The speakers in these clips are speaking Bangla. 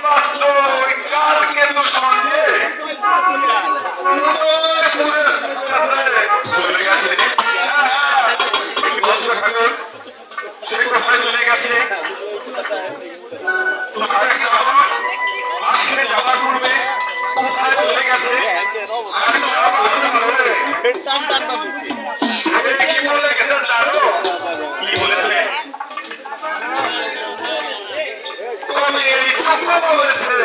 মাত্র ওই কালকে তো সঙ্গে চলে গেছে সে কোথায় চলে গেছে তোমার আসলে যাওয়া করবে কোথায় চলে গেছে কি বলে গেছে জানো কি বলেছে তুমি এইটুকু বলেছে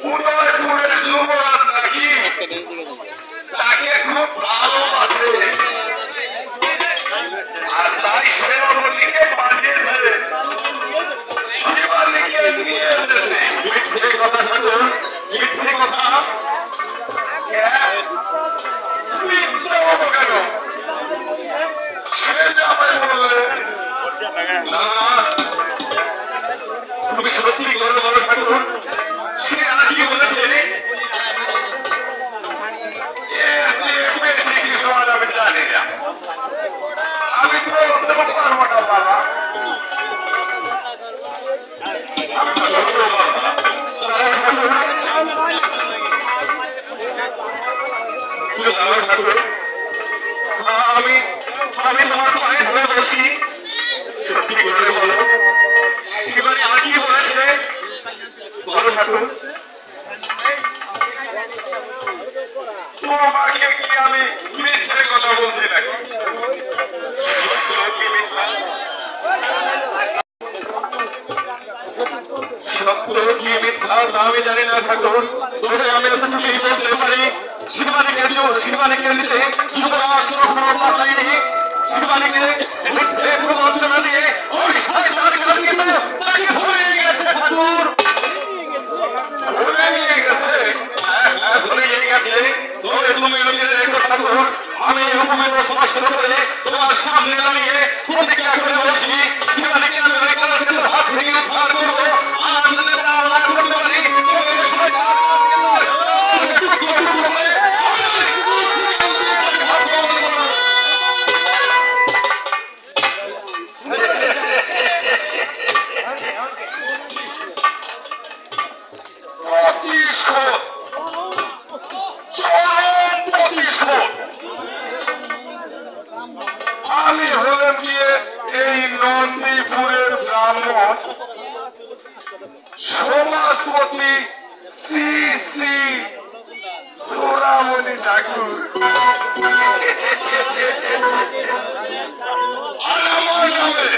উদয়পুরের যুবরাজ নাকি তাকে খুব ভালোবাসে আর তাই সেনাপতিকে পাঠিয়েছে শিবানীকে নিয়ে এসেছে মিথ্যে কথা ঠাকুর মিথ্যে কথা মিথ্যে হবো কেন সে যে আমায় বললে না তুমি সত্যি করে বলো ঠাকুর সে আর কি বলেছে বেশি কিছু আমি জানি না আমি তো পারবো না বাবা আমি তোমার পায়ে ধরে বসি সত্যি করে বলো শিবানী আর কি বলেছে বলো ঠাকুর তোমাকে কি আমি মিথ্যে কথা বলছি নাকি সত্য কি মিথ্যা আমি জানি না ঠাকুর তবে আমি এতটুকুই বলতে পারি শিবানীকে নিতে যুবরাজ কোনো পাঠায়নি শিবানীকে মিথ্যে প্রবঞ্চনা দিয়ে ওই শয়তান কালকে তো তাকে ভুলে গেছে ঠাকুর ভুলে নিয়ে গেছে ভুলে নিয়ে গেছে তবে তুমি নিজের রেখো ঠাকুর আমি হুকুমের স্পষ্ট করে তোমার সামনে দাঁড়িয়ে প্রতিজ্ঞা করে বলছি শিবানীকে আমি ওই কালকে হাত ভেঙে উদ্ধার করবো আনন্দে আল্লাহ করতে পারি আমি হলাম গিয়ে এই নন্দীপুরের ব্রাহ্মণ সমাজপতি শ্রী শ্রী সোনামণি ঠাকুর আর আমার নামে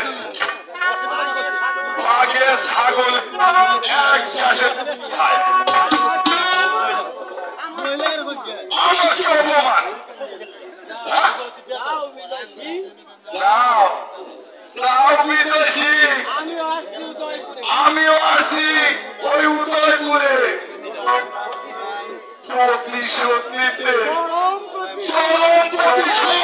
বাঘে ছাগল এক গ্যাসে খায় আমাকে অপমান বিদেশি আমিও আসি ওই উদয়পুরে প্রতিশোধ নিতে চরম প্রতিশোধ